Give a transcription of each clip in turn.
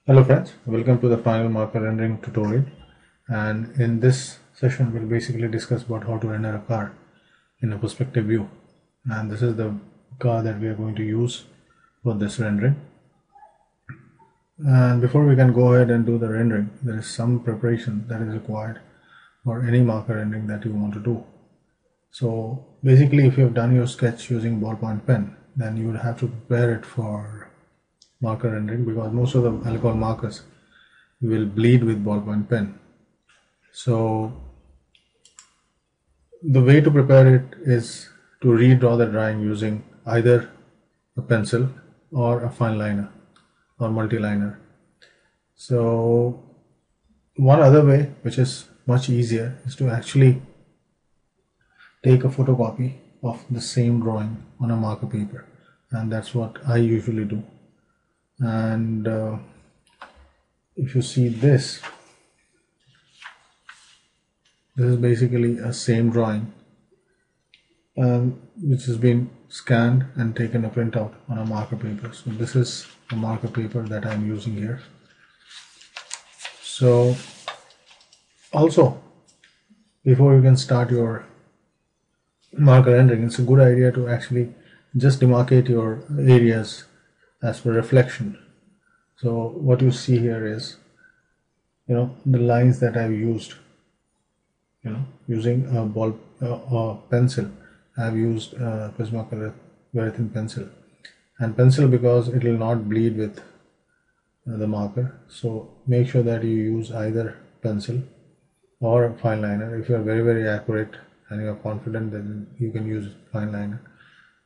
Hello friends, welcome to the final marker rendering tutorial, and in this session we'll basically discuss about how to render a car in a perspective view. And this is the car that we are going to use for this rendering. And before we can go ahead and do the rendering, there is some preparation that is required for any marker rendering that you want to do. So basically, if you have done your sketch using ballpoint pen, then you would have to prepare it for marker rendering, because most of the alcohol markers will bleed with ballpoint pen. So the way to prepare it is to redraw the drawing using either a pencil or a fine liner or multi-liner. So one other way, which is much easier, is to actually take a photocopy of the same drawing on a marker paper, and that's what I usually do. And if you see this is basically a same drawing which has been scanned and taken a printout on a marker paper. So this is a marker paper that I'm using here. So also, before you can start your marker rendering, it's a good idea to actually just demarcate your areas as per reflection. So what you see here is, the lines that I've used, using a pencil. I've used Prismacolor very thin pencil, and pencil because it will not bleed with the marker. So make sure that you use either pencil or a fine liner. If you are very accurate and you are confident, then you can use fine liner,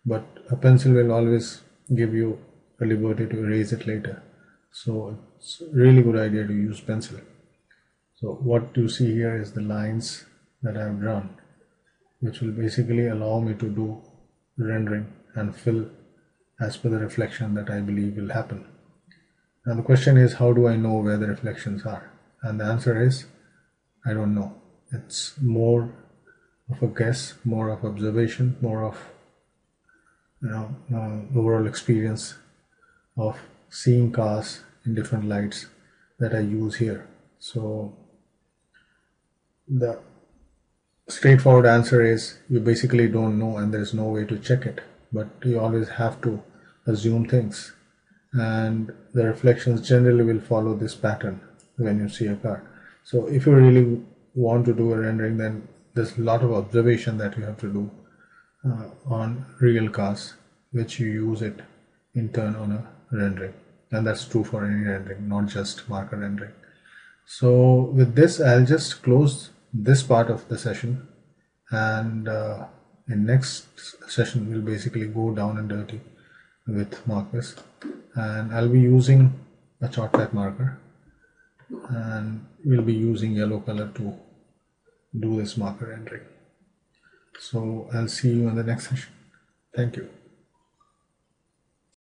but a pencil will always give you a liberty to erase it later. So it's a really good idea to use pencil. So what you see here is the lines that I have drawn, which will basically allow me to do rendering and fill as per the reflection that I believe will happen. Now the question is, how do I know where the reflections are? And the answer is, I don't know. It's more of a guess, more of observation, more of overall experience of seeing cars in different lights that I use here. So the straightforward answer is, you basically don't know, and there's no way to check it, but you always have to assume things, and the reflections generally will follow this pattern when you see a car. So if you really want to do a rendering, then there's a lot of observation that you have to do on real cars, which you use it in turn on a rendering. And that's true for any rendering, not just marker rendering. So with this, I'll just close this part of the session, and in next session we'll basically go down and dirty with markers, and I'll be using a shortcut marker, and we'll be using yellow color to do this marker rendering. So I'll see you in the next session. Thank you.